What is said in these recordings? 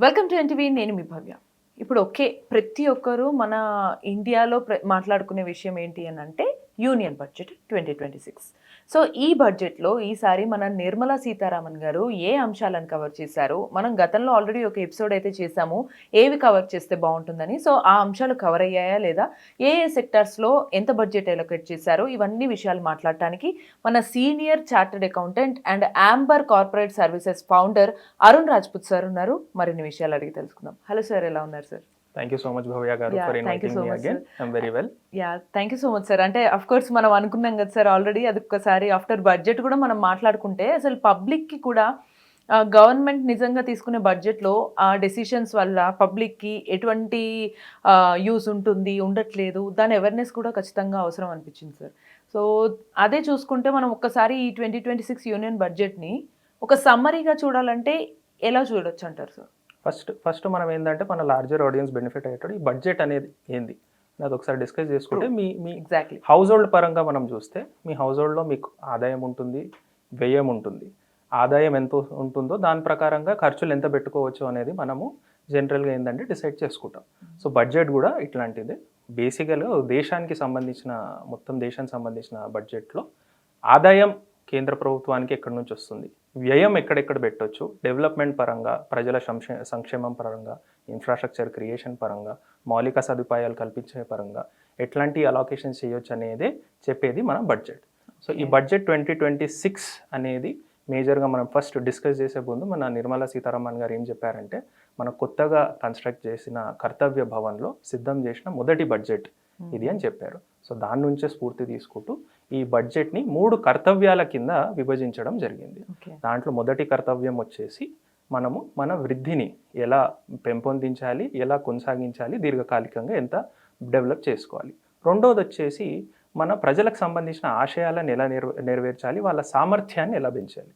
Welcome to NTV. నేను మీ భవ్య. ఇప్పుడు ప్రతి ఒక్కరు మన ఇండియాలో మాట్లాడుకునే విషయం ఏంటి అని అంటే యూనియన్ బడ్జెట్ 2026. సో ఈ బడ్జెట్లో ఈసారి మన నిర్మలా సీతారామన్ గారు ఏ అంశాలను కవర్ చేశారు? మనం గతంలో ఆల్రెడీ ఒక ఎపిసోడ్ అయితే చేశాము, ఏవి కవర్ చేస్తే బాగుంటుందని. సో ఆ అంశాలు కవర్ అయ్యాయా లేదా, ఏ సెక్టార్స్లో ఎంత బడ్జెట్ ఎలొకేట్ చేశారు, ఇవన్నీ విషయాలు మాట్లాడటానికి మన senior chartered accountant and Amber corporate services founder Arun Rajput sir ఉన్నారు. మరిన్ని విషయాలు అడిగి తెలుసుకుందాం. హలో సార్, ఎలా ఉన్నారు sir? Thank you so much, Bhavya garu, for inviting me again. I'm very well. Thank you so much sir. అంటే అఫ్ కోర్స్ మనం అనుకున్నాం కదా సార్ ఆల్రెడీ, అది ఒక్కసారి ఆఫ్టర్ బడ్జెట్ కూడా మనం మాట్లాడుకుంటే అసలు పబ్లిక్కి కూడా గవర్నమెంట్ నిజంగా తీసుకునే బడ్జెట్లో ఆ డెసిషన్స్ వల్ల పబ్లిక్కి ఎటువంటి యూస్ ఉంటుంది, ఉండట్లేదు, దాని అవేర్నెస్ కూడా ఖచ్చితంగా అవసరం అనిపించింది సార్. సో అదే చూసుకుంటే మనం ఒక్కసారి ఈ 2026 యూనియన్ బడ్జెట్ని ఒక సమ్మరీగా చూడాలంటే ఎలా చూడొచ్చు అంటారు సార్? ఫస్ట్ మనం ఏంటంటే మన లార్జర్ ఆడియన్స్ బెనిఫిట్ అయ్యేటప్పుడు ఈ బడ్జెట్ అనేది ఏంది అది ఒకసారి డిస్కస్ చేసుకుంటే మీ ఎగ్జాక్ట్లీ హౌస్ హోల్డ్ పరంగా మనం చూస్తే మీ హౌస్ హోల్డ్లో మీకు ఆదాయం ఉంటుంది, వ్యయం ఉంటుంది. ఆదాయం ఎంత ఉంటుందో దాని ప్రకారంగా ఖర్చులు ఎంత పెట్టుకోవచ్చు అనేది మనము జనరల్గా ఏంటంటే డిసైడ్ చేసుకుంటాం. సో బడ్జెట్ కూడా ఇట్లాంటిదే. బేసికల్గా దేశానికి సంబంధించిన దేశానికి సంబంధించిన బడ్జెట్లో ఆదాయం కేంద్ర ప్రభుత్వానికి ఎక్కడి నుంచి వస్తుంది, వ్యయం ఎక్కడెక్కడ పెట్టవచ్చు, డెవలప్మెంట్ పరంగా, ప్రజల సంక్షేమం పరంగా, ఇన్ఫ్రాస్ట్రక్చర్ క్రియేషన్ పరంగా, మౌలిక సదుపాయాలు కల్పించే పరంగా ఎట్లాంటి అలొకేషన్స్ చేయొచ్చు అనేది చెప్పేది మన బడ్జెట్. సో ఈ బడ్జెట్ 2026 అనేది మేజర్గా మనం ఫస్ట్ డిస్కస్ చేసే ముందు మన నిర్మలా సీతారామన్ గారు ఏం చెప్పారంటే, మన కొత్తగా కన్స్ట్రక్ట్ చేసిన కర్తవ్య భవన్లో సిద్ధం చేసిన మొదటి బడ్జెట్ ఇది అని చెప్పారు. సో దాని నుంచే స్ఫూర్తి తీసుకుంటూ ఈ బడ్జెట్ని 3 కర్తవ్యాల కింద విభజించడం జరిగింది. దాంట్లో మొదటి కర్తవ్యం వచ్చేసి మనము మన వృద్ధిని ఎలా పెంపొందించాలి, ఎలా కొనసాగించాలి, దీర్ఘకాలికంగా ఎంత డెవలప్ చేసుకోవాలి. రెండోది వచ్చేసి మన ప్రజలకు సంబంధించిన ఆశయాలను ఎలా నెరవేర్చాలి, వాళ్ళ సామర్థ్యాన్ని ఎలా పెంచాలి.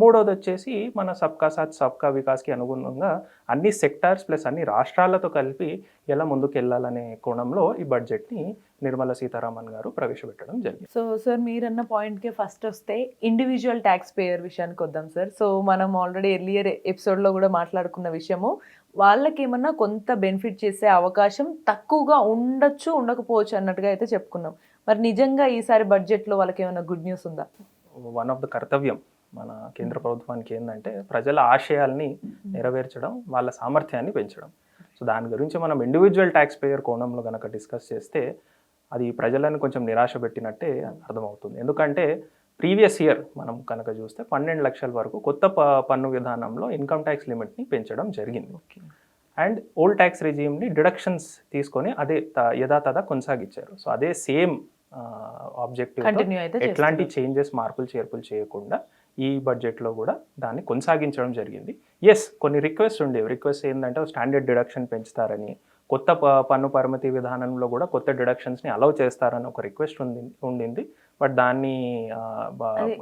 మూడోది వచ్చేసి మన సబ్కా సాత్ సబ్కా వికాస్కి అనుగుణంగా అన్ని సెక్టార్స్ ప్లస్ అన్ని రాష్ట్రాలతో కలిపి ఎలా ముందుకు వెళ్ళాలనే కోణంలో ఈ బడ్జెట్ని నిర్మలా సీతారామన్ గారు ప్రవేశపెట్టడం జరిగింది. సో సార్, మీరన్న పాయింట్కి ఫస్ట్ వస్తే ఇండివిజువల్ ట్యాక్స్ పేయర్ విషయానికి వద్దాం సార్. సో మనం ఆల్రెడీ ఎర్లియర్ ఎపిసోడ్లో కూడా మాట్లాడుకున్న విషయము, వాళ్ళకి ఏమన్నా కొంత బెనిఫిట్ చేసే అవకాశం తక్కువగా ఉండొచ్చు, ఉండకపోవచ్చు అన్నట్టుగా అయితే చెప్పుకున్నాం. మరి నిజంగా ఈసారి బడ్జెట్లో వాళ్ళకి ఏమైనా గుడ్ న్యూస్ ఉందా? వన్ ఆఫ్ ద కర్తవ్యం మన కేంద్ర ప్రభుత్వానికి ఏంటంటే ప్రజల ఆశయాల్ని నెరవేర్చడం, వాళ్ళ సామర్థ్యాన్ని పెంచడం. సో దాని గురించి మనం ఇండివిజువల్ ట్యాక్స్ పేయర్ కోణంలో కనుక డిస్కస్ చేస్తే అది ప్రజలను కొంచెం నిరాశ పెట్టినట్టే అర్థమవుతుంది. ఎందుకంటే ప్రీవియస్ ఇయర్ మనం కనుక చూస్తే 12 లక్షల వరకు కొత్త పన్ను విధానంలో ఇన్కమ్ ట్యాక్స్ లిమిట్ని పెంచడం జరిగింది. అండ్ ఓల్డ్ ట్యాక్స్ రెజీమ్ని డిడక్షన్స్ తీసుకొని అదే యథాతథ కొనసాగించారు. సో అదే సేమ్ ఆబ్జెక్టివ్ ఎట్లాంటి చేంజెస్, మార్పులు చేర్పులు చేయకుండా ఈ బడ్జెట్లో కూడా దాన్ని కొనసాగించడం జరిగింది. కొన్ని రిక్వెస్ట్ ఉండేవి. రిక్వెస్ట్ ఏంటంటే స్టాండర్డ్ డిడక్షన్ పెంచుతారని, కొత్త పన్ను పరిమితి విధానంలో కూడా కొత్త డిడక్షన్స్ని అలౌ చేస్తారని ఒక రిక్వెస్ట్ ఉండింది. బట్ దాన్ని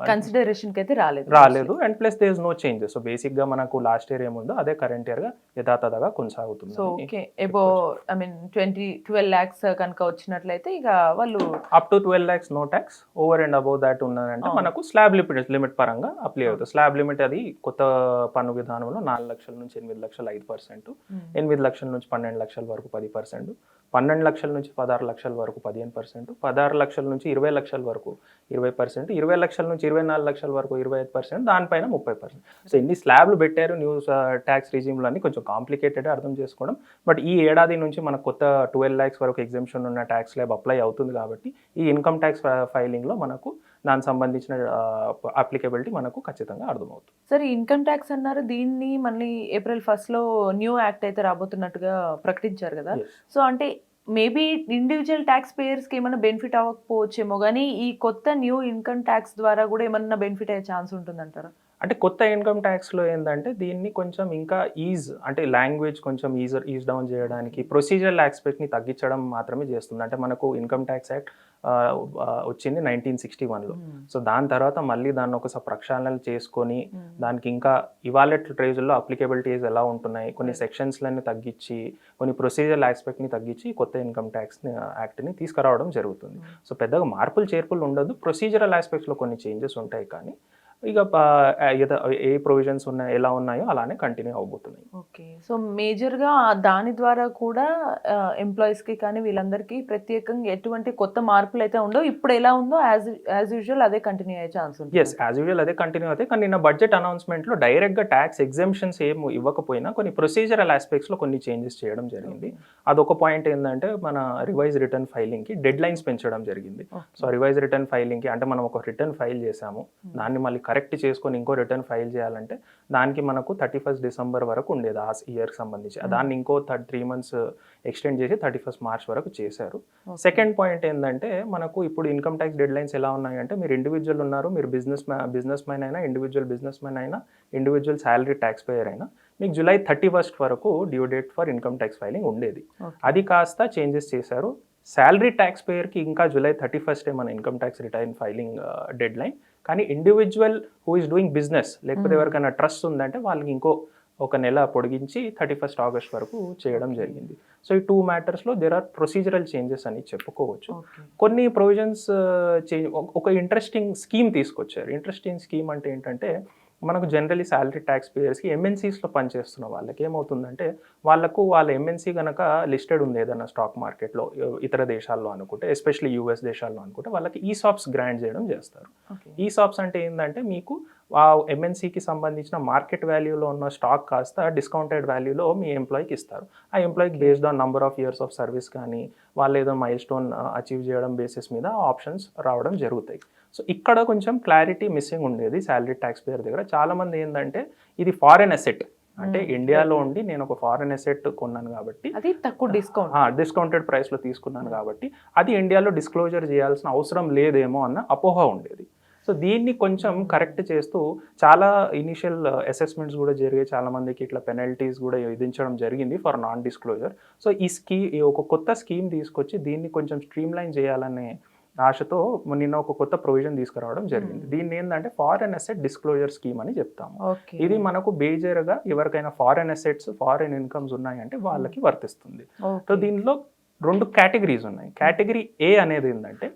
కన్సిడరేషన్కి అయితే రాలేదు. And plus there is no changes. So బేసిక్గా మనకు లాస్ట్ ఇయర్ ఏముందో అదే కరెంట్ ఇయర్గా యథాతథగా కొనసాగుతుంది. సో ఓకే, ఎబో 12 lakhs కనుక వచ్చినట్లయితే ఇక వాళ్ళు up to 12 lakhs no tax, over and above that ఉన్నదంటే మనకు స్లాబ్ లిమిట్ పరంగా అప్లై అవుతుంది. స్లాబ్ లిమిట్ అది కొత్త పన్ను విధానంలో 4 లక్షల నుంచి 8 లక్షలు 5%, 8 లక్షల నుంచి 12 లక్షల వరకు 10%, 12 లక్షల నుంచి 16 లక్షల వరకు 15%, 16 లక్షల నుంచి 20 లక్షల వరకు 20%, 20 లక్షల నుంచి 24 లక్షల వరకు 25%, దానిపైన 30%. సో ఎన్ని స్లాబ్లు పెట్టారు న్యూ ట్యాక్స్ రిజీమ్లు అని కొంచెం కాంప్లికేటెడ్ అర్థం చేసుకోవడం. బట్ ఈ ఏడాది నుంచి మనకు కొత్త 12 lakhs వరకు ఎగ్జెంప్షన్ ఉన్న ట్యాక్స్ స్లాబ్ అప్లై అవుతుంది కాబట్టి ఈ ఇన్కమ్ ట్యాక్స్ ఫైలింగ్లో మనకు దానికి సంబంధించిన అప్లికబిలిటీ మనకు ఖచ్చితంగా అర్థమవుతుంది. సరే, ఇన్కమ్ ట్యాక్స్ అన్నారు, దీన్ని మళ్ళీ April 1 న్యూ యాక్ట్ అయితే రాబోతున్నట్టుగా ప్రకటించారు కదా. సో అంటే మేబీ ఇండివిజువల్ ట్యాక్స్ పేయర్స్కి ఏమైనా బెనిఫిట్ అవ్వకపోవచ్చేమో, కానీ ఈ కొత్త న్యూ ఇన్కమ్ ట్యాక్స్ ద్వారా కూడా ఏమన్నా బెనిఫిట్ అయ్యే ఛాన్స్ ఉంటుందంటారా? అంటే కొత్త ఇన్కమ్ ట్యాక్స్లో ఏంటంటే దీన్ని కొంచెం ఇంకా లాంగ్వేజ్ కొంచెం ఈజ్ డౌన్ చేయడానికి, ప్రొసీజరల్ ఆస్పెక్ట్ని తగ్గించడం మాత్రమే చేస్తుంది. అంటే మనకు ఇన్కమ్ ట్యాక్స్ యాక్ట్ వచ్చింది 1961లో. సో దాని తర్వాత మళ్ళీ దాన్ని ఒకసారి ప్రక్షాళనలు చేసుకొని దానికి ఇంకా ఇవాళ ట్రేజుల్లో అప్లికబిలిటీస్ ఎలా ఉంటున్నాయి, కొన్ని సెక్షన్స్లన్నీ తగ్గించి, కొన్ని ప్రొసీజరల్ ఆస్పెక్ట్ని తగ్గించి కొత్త ఇన్కమ్ ట్యాక్స్ యాక్ట్ని తీసుకురావడం జరుగుతుంది. సో పెద్దగా మార్పులు చేర్పులు ఉండదు, ప్రొసీజరల్ ఆస్పెక్ట్స్లో కొన్ని చేంజెస్ ఉంటాయి, కానీ ఇక ఏ ప్రొవిజన్స్ ఉన్నాయి ఎలా ఉన్నాయో అలానే కంటిన్యూ అవబోతున్నాయి. ఓకే. సో మేజర్‌గా దాని ద్వారా కూడా ఎంప్లాయీస్‌కి కానీ వీళ్ళందరికీ ప్రత్యేకంగా ఎటువంటి కొత్త మార్పులైతే ఉండవు. ఇప్పుడు ఎలా ఉందో యాజ్ యూజువల్ అదే కంటిన్యూ అయ్యే ఛాన్స్ ఉంటుంది. యెస్. యాజ్ యూజువల్ అదే కంటిన్యూ అవుతాయి. కానీ నిన్న బడ్జెట్ అనౌన్స్‌మెంట్‌లో డైరెక్ట్‌గా టాక్స్ ఎగ్జెంప్షన్స్ ఏమి ఇవ్వకపోయినా కొన్ని ప్రొసీజరల్ ఆస్పెక్ట్స్‌లో కొన్ని చేంజెస్ చేయడం జరిగింది. అదొక పాయింట్ ఏందంటే మన రివైజ్ రిటర్న్ ఫైలింగ్‌కి డెడ్‌లైన్స్ పెంచడం జరిగింది. సో రివైజ్ రిటర్న్ ఫైలింగ్‌కి అంటే మనం ఒక రిటర్న్ ఫైల్ చేసాము. దాన్ని మళ్ళీ కరెక్ట్ చేసుకొని ఇంకో రిటర్న్ ఫైల్ చేయాలంటే దానికి మనకు 31 డిసెంబర్ వరకు ఉండేది ఆ ఇయర్కి సంబంధించి. దాన్ని ఇంకో 3 మంత్స్ ఎక్స్టెండ్ చేసి 31 మార్చ్ వరకు చేశారు. సెకండ్ పాయింట్ ఏంటంటే మనకు ఇప్పుడు ఇన్కమ్ ట్యాక్స్ డెడ్ లైన్స్ ఎలా ఉన్నాయంటే మీరు ఇండివిజువల్ ఉన్నారు, మీరు బిజినెస్ మ్యాన్ అయినా, ఇండివిజువల్ బిజినెస్ మ్యాన్ అయినా, ఇండివిజువల్ శాలరీ ట్యాక్స్ పేయర్ అయినా మీకు జూలై 31 వరకు due date for income tax filing ఉండేది. అది కాస్త చేంజెస్ చేశారు. శాలరీ ట్యాక్స్ పేయర్కి ఇంకా జూలై 31 మన income tax return filing deadline. కానీ individual who is doing business లేకపోతే ఎవరికైనా ట్రస్ట్ ఉందంటే వాళ్ళకి ఇంకో ఒక నెల పొడిగించి 31 ఆగస్ట్ వరకు చేయడం జరిగింది. సో ఈ 2 మ్యాటర్స్లో దేర్ ఆర్ ప్రొసీజరల్ చేంజెస్ అని చెప్పుకోవచ్చు. కొన్ని ప్రొవిజన్స్ చేంజ్ ఒక ఇంట్రెస్టింగ్ స్కీమ్ తీసుకొచ్చారు. ఇంట్రెస్టింగ్ స్కీమ్ అంటే ఏంటంటే మనకు జనరలీ శాలరీ ట్యాక్స్ పేయర్స్కి ఎంఎన్సీస్లో పనిచేస్తున్న వాళ్ళకి ఏమవుతుందంటే వాళ్ళ ఎంఎన్సీ కనుక లిస్టెడ్ ఉంది ఏదైనా స్టాక్ మార్కెట్లో ఇతర దేశాల్లో అనుకుంటే, ఎస్పెషల్లీ యూఎస్ దేశాల్లో అనుకుంటే వాళ్ళకి ఈసాప్స్ గ్రాంట్ చేయడం చేస్తారు. ఈసాప్స్ అంటే ఏంటంటే మీకు ఆ ఎంఎన్సీకి సంబంధించిన మార్కెట్ వాల్యూలో ఉన్న స్టాక్ కాస్త డిస్కౌంటెడ్ వాల్యూలో మీ ఎంప్లాయీకి ఇస్తారు. ఆ ఎంప్లాయీకి based on number of years of service కానీ వాళ్ళు ఏదో మైల్ స్టోన్ అచీవ్ చేయడం బేసిస్ మీద ఆప్షన్స్ రావడం జరుగుతాయి. సో ఇక్కడ కొంచెం క్లారిటీ మిస్సింగ్ ఉండేది శాలరీ ట్యాక్స్ పేయర్ దగ్గర. చాలామంది ఏంటంటే ఇది ఫారెన్ అసెట్ అంటే ఇండియాలో ఉండి నేను ఒక ఫారెన్ అసెట్ కొన్నాను కాబట్టి అది తక్కువ డిస్కౌంటెడ్ ప్రైస్లో తీసుకున్నాను కాబట్టి అది ఇండియాలో డిస్క్లోజర్ చేయాల్సిన అవసరం లేదేమో అన్న అపోహ ఉండేది. సో దీన్ని కొంచెం కరెక్ట్ చేస్తూ చాలా ఇనిషియల్ అసెస్మెంట్స్ కూడా జరిగాయి. చాలామందికి ఇట్లా పెనల్టీస్ కూడా విధించడం జరిగింది ఫర్ నాన్ డిస్క్లోజర్. సో ఈ ఒక కొత్త స్కీమ్ తీసుకొచ్చి దీన్ని కొంచెం స్ట్రీమ్లైన్ చేయాలనే ఆశతో నిన్న ఒక కొత్త ప్రొవిజన్ తీసుకురావడం జరిగింది. దీన్ని ఏంటంటే ఫారెన్ అసెట్ డిస్క్లోజర్ స్కీమ్ అని చెప్తాము. ఇది మనకు బేజర్గా ఎవరికైనా ఫారెన్ అసెట్స్ ఫారెన్ ఇన్కమ్స్ ఉన్నాయంటే వాళ్ళకి వర్తిస్తుంది. సో దీనిలో 2 కేటగిరీస్ ఉన్నాయి. కేటగిరీ ఏ అనేది ఏంటంటే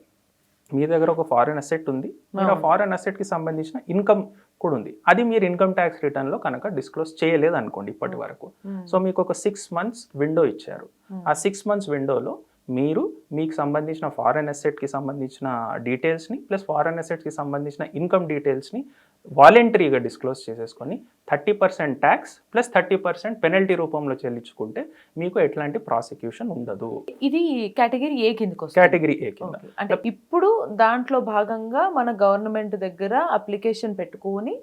మీ దగ్గర ఒక ఫారెన్ అసెట్ ఉంది, మీరు ఆ ఫారెన్ అసెట్కి సంబంధించిన ఇన్కమ్ కూడా ఉంది, అది మీరు ఇన్కమ్ ట్యాక్స్ రిటర్న్లో కనుక డిస్క్లోజ్ చేయలేదు అనుకోండి ఇప్పటి వరకు. సో మీకు ఒక 6 months విండో ఇచ్చారు. ఆ 6 months విండోలో మీకు సంబంధించిన ఫారెన్ అసెట్కి సంబంధించిన డీటెయిల్స్ని ప్లస్ ఫారెన్ అసెట్కి సంబంధించిన ఇన్కమ్ డీటెయిల్స్ని వాలంటరీగా డిస్క్లోజ్ చేసేసుకొని 30% ట్యాక్స్ ప్లస్ 30% పెనల్టీ రూపంలో చెల్లించుకుంటే మీకు ఎట్లాంటి ప్రాసిక్యూషన్ ఉండదు. ఇది కేటగిరీ ఏ కిందకి వస్తుంది. కేటగిరీ ఏ కింద. అంటే ఇప్పుడు దాంట్లో భాగంగా మన గవర్నమెంట్ దగ్గర అప్లికేషన్ పెట్టుకొని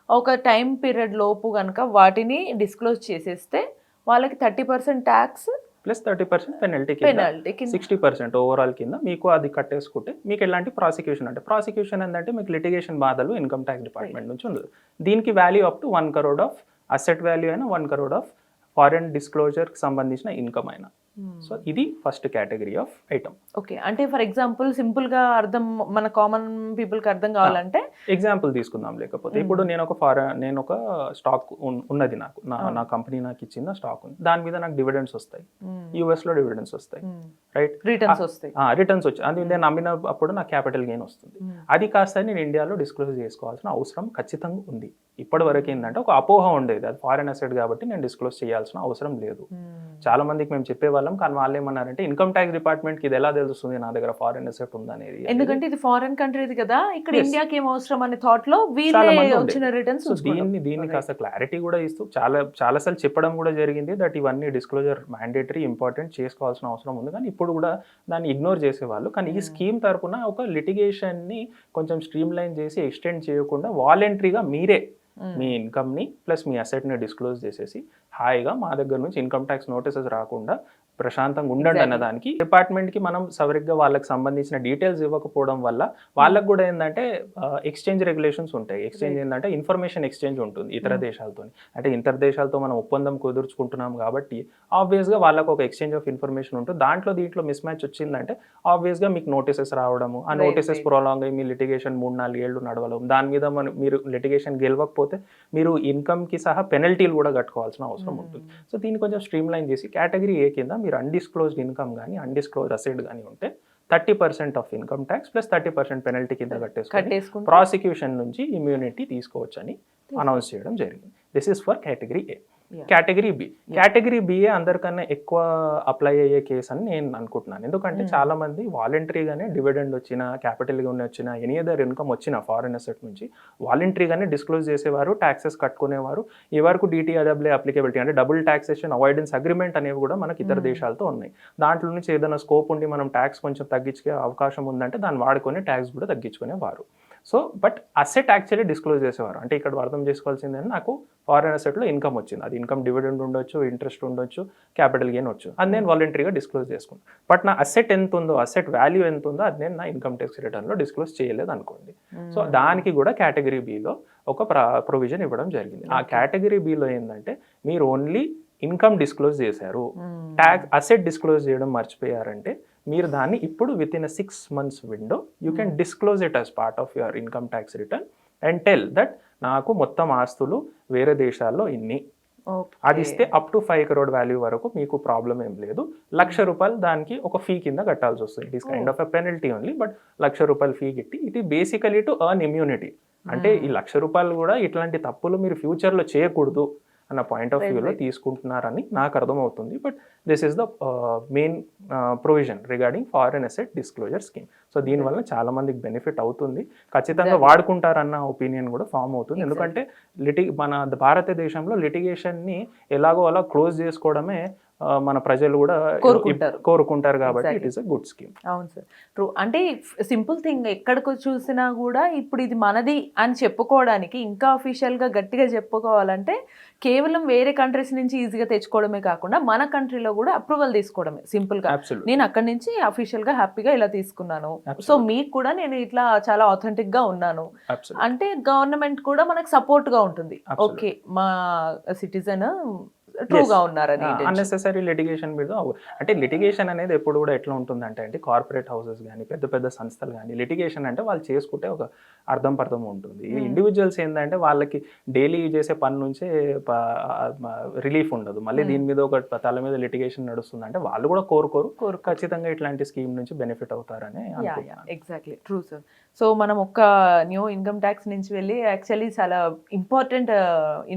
ఒక టైం పీరియడ్ లోపు కనుక వాటిని డిస్క్లోజ్ చేసేస్తే వాళ్ళకి 30% ట్యాక్స్ ప్లస్ 30% పెనల్టీ కింద 60% ఓవరాల్ కింద మీకు అది కట్టేసుకుంటే మీకు ఎలాంటి ప్రాసిక్యూషన్ అంటే ప్రాసిక్యూషన్ ఏంటంటే మీకు లిటిగేషన్ బాధలు ఇన్కమ్ ట్యాక్స్ డిపార్ట్మెంట్ నుంచి ఉండదు. దీనికి value up to 1 crore of asset value అయినా 1 crore ఆఫ్ ఫారెన్ డిస్క్లోజర్కి సంబంధించిన ఇన్కమ్ అయినా. సో ఇది first category of item. Okay, అంటే ఫర్ ఎగ్జాంపుల్ సింపుల్ గా అర్థం మన కామన్ పీపుల్ కి అర్థం కావాలంటే ఎగ్జాంపుల్ తీసుకుందాం. లేకపోతే ఇప్పుడు నేను ఒక స్టాక్ ఉన్నది, నా కంపెనీ నాకు ఇచ్చిన స్టాక్ ఉంది, దాని మీద నాకు డివిడెండ్స్ వస్తాయి, యూఎస్ లో డివిడెండ్స్ వస్తాయి, రైట్, రిటర్న్స్ వస్తాయి, వచ్చి అది నేను అమ్మినప్పుడు నాకు క్యాపిటల్ గెయిన్ వస్తుంది. అది కాస్త నేను ఇండియాలో డిస్క్లోజ్ చేసుకోవాల్సిన అవసరం ఖచ్చితంగా ఉంది. ఇప్పటి వరకు ఏంటంటే ఒక అపోహ ఉండేది, అది ఫారెన్ అసెట్ కాబట్టి నేను డిస్క్లోజ్ చేయాల్సిన అవసరం లేదు. చాలా మందికి మేము చెప్పేవాళ్ళం, కానీ వాళ్ళు ఏమన్నారంటే ఇన్కమ్ ట్యాక్స్ డిపార్ట్మెంట్ కి ఇది ఎలా తెలుస్తుంది నా దగ్గర ఫారెన్ అసెట్ ఉందనేది, ఎందుకంటే ఇది ఫారెన్ కంట్రీది కదా, ఇక్కడ ఇండియాకి ఏం అవసరం అనే థాట్ లో వీళ్ళే వచ్చిన రిటర్న్స్. దీన్ని కాస్త క్లారిటీ కూడా ఇస్తూ చాలాసార్లు చెప్పడం కూడా జరిగింది దట్ ఇవన్నీ డిస్క్లోజర్ మ్యాండేటరీ ఇంపార్టెంట్ చేసుకోవాల్సిన అవసరం ఉంది, కానీ ఇప్పుడు కూడా దాన్ని ఇగ్నోర్ చేసేవాళ్ళు. కానీ ఈ స్కీమ్ తరపున ఒక లిటిగేషన్ ని కొంచెం స్ట్రీమ్ లైన్ చేసి ఎక్స్టెండ్ చేయకుండా వాలంటరీగా మీరే మీ ఇన్కమ్ని ప్లస్ మీ అసెట్ని డిస్క్లోజ్ చేసేసి హాయిగా మా దగ్గర నుంచి ఇన్కమ్ ట్యాక్స్ నోటీసెస్ రాకుండా ప్రశాంతంగా ఉండండి అన్నదానికి డిపార్ట్మెంట్కి మనం సరిగ్గా వాళ్ళకి సంబంధించిన డీటెయిల్స్ ఇవ్వకపోవడం వల్ల వాళ్ళకు కూడా ఏంటంటే ఎక్స్చేంజ్ రెగ్యులేషన్స్ ఉంటాయి. ఎక్స్చేంజ్ ఏంటంటే ఇన్ఫర్మేషన్ ఎక్స్చేంజ్ ఉంటుంది ఇతర దేశాలతో. అంటే ఇతర దేశాలతో మనం ఒప్పందం కుదుర్చుకుంటున్నాం కాబట్టి ఆబ్వియస్గా వాళ్ళకు ఒక ఎక్స్చేంజ్ ఆఫ్ ఇన్ఫర్మేషన్ ఉంటుంది. దీంట్లో మిస్ మ్యాచ్ వచ్చిందంటే ఆబ్వియస్గా మీకు నోటీసెస్ రావడము, ఆ నోటీసెస్ ప్రొలాంగ్ అయ్యి మీ లిటిగేషన్ 3-4 ఏళ్ళు నడవడం, దాని మీద మీరు లిటిగేషన్ గెలవకపోతే మీరు ఇన్కమ్కి సహా పెనల్టీలు కూడా కట్టుకోవాల్సిన అవసరం ఉంటుంది. సో దీన్ని కొంచెం స్ట్రీమ్ లైన్ చేసి కేటగిరీ ఏ కింద మీరు అన్డిస్క్లోజ్డ్ ఇన్కమ్ కానీ అన్డిస్క్లోజ్డ్ అసెట్ కానీ ఉంటే 30% of income tax plus 30% penalty కింద కట్టేసుకొని కట్టేసుకుంటే ప్రాసిక్యూషన్ నుంచి ఇమ్యూనిటీ తీసుకోవచ్చు అని అనౌన్స్ చేయడం జరిగింది. This is for category A. Category B, category BA అందరికన్నా ఎక్కువ అప్లై అయ్యే కేసు అని నేను అనుకుంటున్నాను. ఎందుకంటే చాలా మంది వాలంటరీగానే డివిడెండ్ వచ్చిన, క్యాపిటల్ గెయిన్ వచ్చిన, ఎనీ అదర్ ఇన్కమ్ వచ్చిన ఫారెన్ అసెట్ నుంచి వాలంటరీగానే డిస్క్లోజ్ చేసేవారు, ట్యాక్సెస్ కట్టుకునేవారు. ఈ వరకు DTAA అప్లికేబిలిటీ అంటే డబుల్ టాక్సేషన్ అవాయిడెన్స్ అగ్రిమెంట్ అనేవి కూడా మనకి ఇతర దేశాలతో ఉన్నాయి. దాంట్లో నుంచి ఏదైనా స్కోప్ ఉండి మనం ట్యాక్స్ కొంచెం తగ్గించే అవకాశం ఉందంటే దాన్ని వాడుకొని ట్యాక్స్ కూడా తగ్గించుకునేవారు. So but asset actually disclose చేసేవారు. అంటే ఇక్కడ అర్థం చేసుకోవాల్సిందని నాకు ఫారెన్ అసెట్లో ఇన్కమ్ వచ్చింది, అది ఇన్కమ్ డివిడెండ్ ఉండొచ్చు, ఇంట్రెస్ట్ ఉండొచ్చు, క్యాపిటల్ గెయిన్ వచ్చు, అది నేను వాలంటరీగా డిస్క్లోజ్ చేసుకున్నాను. బట్ నా అసెట్ ఎంత ఉందో, అసెట్ వాల్యూ ఎంత ఉందో అది నేను నా ఇన్కమ్ ట్యాక్స్ రిటర్న్లో డిస్క్లోజ్ చేయలేదు అనుకోండి. సో దానికి కూడా కేటగిరీ బిలో ఒక ప్రొవిజన్ ఇవ్వడం జరిగింది. ఆ కేటగిరీ బిలో ఏంటంటే మీరు ఓన్లీ ఇన్కమ్ డిస్క్లోజ్ చేశారు, ట్యాక్స్ అసెట్ డిస్క్లోజ్ చేయడం మర్చిపోయారంటే మీరు దాన్ని ఇప్పుడు with in 6 months window you can disclose it as part of your income tax return and tell that నాకు మొత్తం ఆస్తులు వేరే దేశాల్లో ఇన్ని, అది ఇస్తే అప్ టు 5 crore వాల్యూ వరకు మీకు ప్రాబ్లం ఏం లేదు. ₹1,00,000 దానికి ఒక ఫీ కింద కట్టాల్సి వస్తుంది. It is kind of a penalty only, but ₹1,00,000 fee kitty it ఈ బేసికలీ టు ఎర్న్ ఇమ్యూనిటీ. అంటే ఈ ₹1,00,000 కూడా ఇట్లాంటి తప్పులు మీరు ఫ్యూచర్లో చేయకూడదు అన్న పాయింట్ ఆఫ్ వ్యూలో తీసుకుంటున్నారని నాకు అర్థమవుతుంది. But this is the main provision regarding foreign asset disclosure scheme. So దీనివల్ల చాలా మందికి బెనిఫిట్ అవుతుంది, ఖచ్చితంగా వాడుకుంటారన్న ఒపీనియన్ కూడా ఫామ్ అవుతుంది. ఎందుకంటే మన భారతదేశంలో లిటిగేషన్ని ఎలాగో అలా క్లోజ్ చేసుకోవడమే మన ప్రజలు కూడా కోరుకుంటారు కాబట్టి it is a good scheme. అవును సార్, ట్రూ. అంటే సింపుల్ థింగ్, ఎక్కడికి చూసినా కూడా ఇప్పుడు ఇది మనది అని చెప్పుకోవడానికి, ఇంకా అఫీషియల్గా గట్టిగా చెప్పుకోవాలంటే కేవలం వేరే కంట్రీస్ నుంచి ఈజీగా తెచ్చుకోవడమే కాకుండా మన కంట్రీలో కూడా అప్రూవల్ తీసుకోవడమే సింపుల్గా. నేను అక్కడి నుంచి అఫీషియల్గా హ్యాపీగా ఇలా తీసుకున్నాను, సో మీకు కూడా నేను ఇట్లా చాలా ఆథెంటిక్గా ఉన్నాను అంటే గవర్నమెంట్ కూడా మనకు సపోర్ట్గా ఉంటుంది. ఓకే, మా సిటిజన్ ట్రూగా ఉన్నారని. అన్నెసెసరీ లిటిగేషన్ మీద, అంటే లిటిగేషన్ అనేది ఎప్పుడు కూడా ఎట్లా ఉంటుందంటే అండి, కార్పొరేట్ హౌసెస్ కానీ పెద్ద పెద్ద సంస్థలు కానీ లిటిగేషన్ అంటే వాళ్ళు చేసుకుంటే ఒక అర్థం ఉంటుంది. ఇండివిజువల్స్ ఏంటంటే వాళ్ళకి డైలీ చేసే పని నుంచే రిలీఫ్ ఉండదు, మళ్ళీ దీని మీద ఒక తల మీద లిటిగేషన్ నడుస్తుంది అంటే వాళ్ళు కూడా కోరుకోరు ఖచ్చితంగా ఇట్లాంటి స్కీమ్ నుంచి బెనిఫిట్ అవుతారని. Exactly, true sir. సో మనం ఒక న్యూ ఇన్కమ్ ట్యాక్స్ నుంచి వెళ్ళి యాక్చువల్లీ చాలా ఇంపార్టెంట్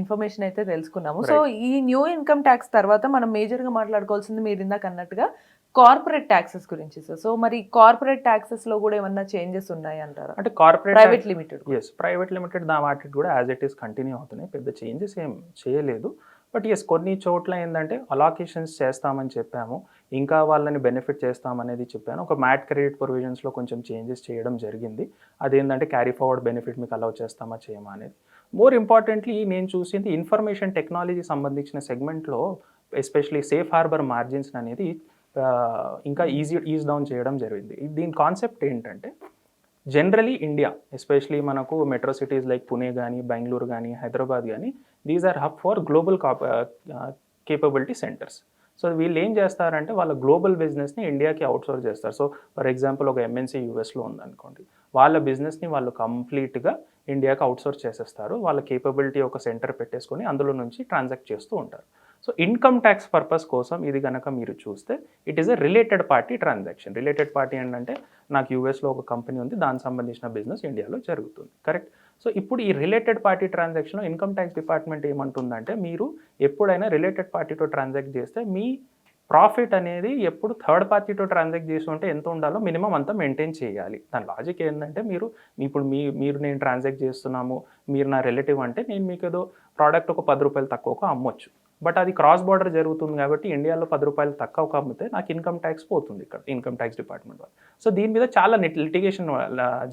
ఇన్ఫర్మేషన్ అయితే తెలుసుకున్నాము. సో ఈ న్యూ ఇన్కమ్ ట్యాక్స్ తర్వాత మనం మేజర్గా మాట్లాడుకోవాల్సింది మీరు ఇందాక అన్నట్టుగా కార్పొరేట్ ట్యాక్సెస్ గురించి సార్. సో మరి కార్పొరేట్ ట్యాక్సెస్ లో కూడా ఏమన్నా చేంజెస్ ఉన్నాయి అంటారా? అంటే corporate private limited, private limited వాటికి కూడా యాజ్ ఇట్ ఈస్ కంటిన్యూ అవుతున్నాయి, పెద్ద చేంజెస్ ఏం చేయలేదు. బట్ కొన్ని చోట్ల ఏంటంటే అలాకేషన్స్ చేస్తామని చెప్పాము, ఇంకా వాళ్ళని బెనిఫిట్ చేస్తామనేది చెప్పాను. ఒక మ్యాట్ క్రెడిట్ ప్రొవిజన్స్లో కొంచెం చేంజెస్ చేయడం జరిగింది. అదేంటంటే క్యారీ ఫార్వర్డ్ బెనిఫిట్ మీకు అలౌ చేస్తామా చేయమా అనేది. మోర్ ఇంపార్టెంట్లీ నేను చూసింది ఇన్ఫర్మేషన్ టెక్నాలజీ సంబంధించిన సెగ్మెంట్లో ఎస్పెషలీ సేఫ్ హార్బర్ మార్జిన్స్ అనేది ఇంకా ఈజ్ డౌన్ చేయడం జరిగింది. దీని కాన్సెప్ట్ ఏంటంటే జనరలీ ఇండియా ఎస్పెషలీ మనకు మెట్రో సిటీస్ లైక్ పుణే కానీ, బెంగళూరు కానీ, హైదరాబాద్ కానీ, these are hub for global capability centres. So వీళ్ళు ఏం చేస్తారంటే వాళ్ళ గ్లోబల్ బిజినెస్ని ఇండియాకి అవుట్సోర్స్ చేస్తారు. సో ఫర్ ఎగ్జాంపుల్ ఒక ఎంఎన్సీ యూఎస్లో ఉందనుకోండి, వాళ్ళ బిజినెస్ని వాళ్ళు కంప్లీట్గా ఇండియాకి అవుట్సోర్స్ చేసేస్తారు. వాళ్ళ కేపబిలిటీ ఒక సెంటర్ పెట్టేసుకొని అందులో నుంచి ట్రాన్సాక్ట్ చేస్తూ ఉంటారు. సో ఇన్కమ్ ట్యాక్స్ పర్పస్ కోసం ఇది కనుక మీరు చూస్తే it is a related party transaction. Related party ఏంటంటే నాకు యూఎస్లో ఒక కంపెనీ ఉంది, దానికి సంబంధించిన బిజినెస్ ఇండియాలో జరుగుతుంది, కరెక్ట్. సో ఇప్పుడు ఈ రిలేటెడ్ పార్టీ ట్రాన్సాక్షన్లో ఇన్కమ్ ట్యాక్స్ డిపార్ట్మెంట్ ఏమంటుందంటే మీరు ఎప్పుడైనా రిలేటెడ్ పార్టీతో ట్రాన్సాక్ట్ చేస్తే మీ ప్రాఫిట్ అనేది ఎప్పుడు థర్డ్ పార్టీతో ట్రాన్సాక్ట్ చేసి ఉంటే ఎంత ఉండాలో మినిమం అంతా మెయింటైన్ చేయాలి. దాని లాజిక్ ఏంటంటే మీరు నేను ట్రాన్సాక్ట్ చేస్తున్నాము, మీరు నా రిలేటివ్ అంటే నేను మీకు ఏదో ప్రోడక్ట్ ఒక ₹10 తక్కువకు అమ్మొచ్చు. బట్ అది క్రాస్ బార్డర్ జరుగుతుంది కాబట్టి ఇండియాలో ₹10 తక్కువకు అమ్మితే నాకు ఇన్కమ్ ట్యాక్స్ పోతుంది ఇక్కడ ఇన్కమ్ ట్యాక్స్ డిపార్ట్మెంట్ వాళ్ళు. సో దీని మీద చాలా లిటిగేషన్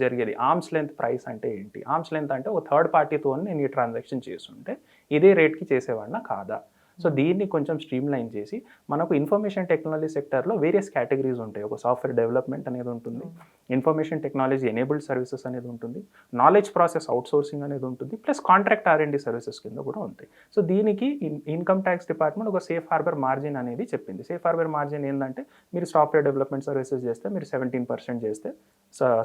జరిగేది. ఆర్మ్స్ లెంత్ ప్రైస్ అంటే ఏంటి, ఆర్మ్స్ లెంత్ అంటే ఒక థర్డ్ పార్టీతో నేను ఈ ట్రాన్సాక్షన్ చేస్తుంటే ఇదే రేట్కి చేసేవాడినా కాదా. సో దీన్ని కొంచెం స్ట్రీమ్ లైన్ చేసి మనకు ఇన్ఫర్మేషన్ టెక్నాలజీ సెక్టర్లో వేరియస్ కేటగిరీస్ ఉంటాయి. ఒక సాఫ్ట్వేర్ డెవలప్మెంట్ అనేది ఉంటుంది, ఇన్ఫర్మేషన్ టెక్నాలజీ ఎనేబుల్డ్ సర్వీసెస్ అనేది ఉంటుంది, నాలెడ్జ్ ప్రాసెస్ అవుట్సోర్సింగ్ అనేది ఉంటుంది, ప్లస్ కాంట్రాక్ట్ R&D సర్వీసెస్ కింద కూడా ఉంటాయి. సో దీనికి ఇన్కమ్ ట్యాక్స్ డిపార్ట్మెంట్ ఒక సేఫ్ హార్బర్ మార్జిన్ అనేది చెప్పింది. సేఫ్ హార్బర్ మార్జిన్ ఏంటంటే మీరు సాఫ్ట్వేర్ డెవలప్మెంట్ సర్వీసెస్ చేస్తే మీరు 17% చేస్తే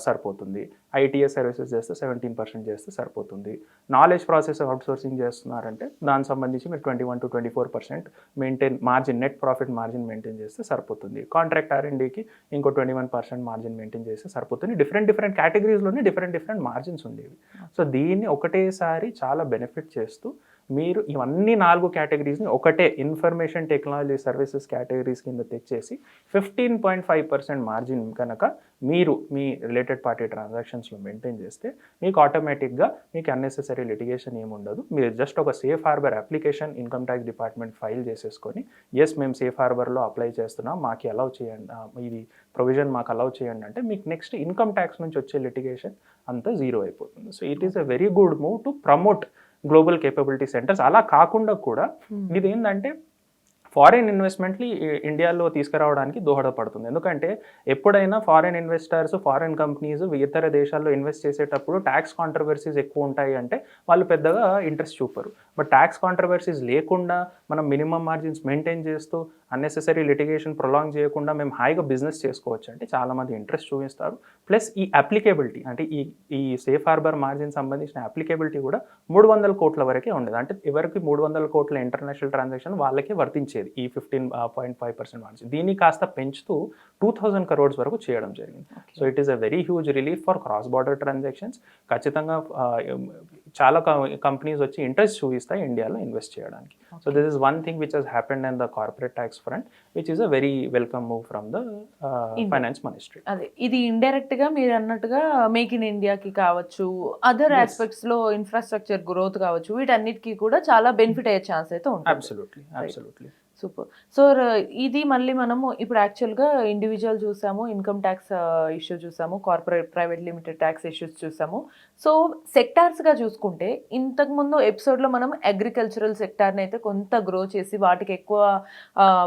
సరిపోతుంది, ITS సర్వీసెస్ చేస్తే 17% చేస్తే సరిపోతుంది, నాలెడ్జ్ ప్రాసెస్ అవుట్సోర్సింగ్ చేస్తున్నారంటే దానికి సంబంధించి మీరు 21 to 24% 24% net profit margin maintain చేస్తే సరిపోతుంది. కాంట్రాక్ట్ R&Dకి ఇంకో 21% మార్జిన్ మెయింటైన్ చేస్తే సరిపోతుంది. డిఫరెంట్ కేటగిరీస్లోనే డిఫరెంట్ మార్జిన్స్ ఉండేవి. సో దీన్ని ఒకటేసారి చాలా బెనిఫిట్ చేస్తూ మీరు ఇవన్నీ 4 కేటగిరీస్ని ఒకటే ఇన్ఫర్మేషన్ టెక్నాలజీ సర్వీసెస్ కేటగిరీస్ కింద తెచ్చేసి 15.5% మార్జిన్ కనుక మీరు మీ రిలేటెడ్ పార్టీ ట్రాన్సాక్షన్స్లో మెయింటైన్ చేస్తే మీకు ఆటోమేటిక్గా మీకు అన్నెసెసరీ లిటిగేషన్ ఏమి ఉండదు. మీరు జస్ట్ ఒక safe harbour application income tax department file చేసేసుకొని మేము సేఫ్ హార్బర్లో అప్లై చేస్తున్నాం, మాకు అలౌ చేయండి, ఇది ప్రొవిజన్ మాకు అలౌ చేయండి అంటే మీకు నెక్స్ట్ ఇన్కమ్ ట్యాక్స్ నుంచి వచ్చే లిటిగేషన్ అంతా జీరో అయిపోతుంది. So it is a very good move to promote global capability centres. అలా కాకుండా కూడా ఇది ఏంటంటే ఫారిన్ ఇన్వెస్ట్మెంట్ని ఇండియాలో తీసుకురావడానికి దోహదపడుతుంది. ఎందుకంటే ఎప్పుడైనా ఫారిన్ ఇన్వెస్టర్స్ ఫారిన్ కంపెనీస్ ఇతర దేశాల్లో ఇన్వెస్ట్ చేసేటప్పుడు ట్యాక్స్ కాంట్రవర్సీస్ ఎక్కువ ఉంటాయి అంటే వాళ్ళు పెద్దగా ఇంట్రెస్ట్ చూపరు. బట్ ట్యాక్స్ కాంట్రవర్సీస్ లేకుండా మనం మినిమం మార్జిన్స్ మెయింటైన్ చేస్తూ అన్నెసెసరీ లిటిగేషన్ ప్రొలాంగ్ చేయకుండా మేము హాయిగా బిజినెస్ చేసుకోవచ్చు అంటే చాలామంది ఇంట్రెస్ట్ చూపిస్తారు. ప్లస్ ఈ అప్లికేబిలిటీ అంటే ఈ సేఫ్ హార్బర్ మార్జిన్ సంబంధించిన అప్లికేబిలిటీ కూడా 300 కోట్ల వరకే ఉండేది. అంటే ఎవరికి 300 కోట్ల ఇంటర్నేషనల్ ట్రాన్సాక్షన్ వాళ్ళకే వర్తించేది ఈ 15.5% మార్జిన్. దీన్ని కాస్త పెంచుతూ 2000 crores వరకు చేయడం జరిగింది. So it is a very huge relief for cross border transactions. ఖచ్చితంగా చాలా కంపెనీస్ వచ్చి ఇంట్రెస్ట్ చూపిస్తాయి ఇండియాలో ఇన్వెస్ట్ చేయడానికి. So this is one thing which has happened in the corporate tax front which is a very welcome move from the finance ministry. అదే ఇది indirect గా మీరు అన్నట్టుగా మేక్ ఇన్ ఇండియాకి కావచ్చు, అదర్ ఆస్పెక్ట్స్ లో ఇన్ఫ్రాస్ట్రక్చర్ గ్రోత్ కావచ్చు, వీటన్నిటికీ కూడా చాలా బెనిఫిట్ అయ్యే ఛాన్స్ అయితే ఉంటుంది. అబ్సల్యూట్లీ. సూపర్. సో ఇది మళ్ళీ మనము ఇప్పుడు యాక్చువల్గా ఇండివిజువల్ చూసాము, ఇన్కమ్ ట్యాక్స్ ఇష్యూ చూసాము, corporate private limited tax issues చూసాము. సో సెక్టార్స్గా చూసుకుంటే ఇంతకుముందు ఎపిసోడ్లో మనం అగ్రికల్చరల్ సెక్టార్ని అయితే కొంత గ్రో చేసి వాటికి ఎక్కువ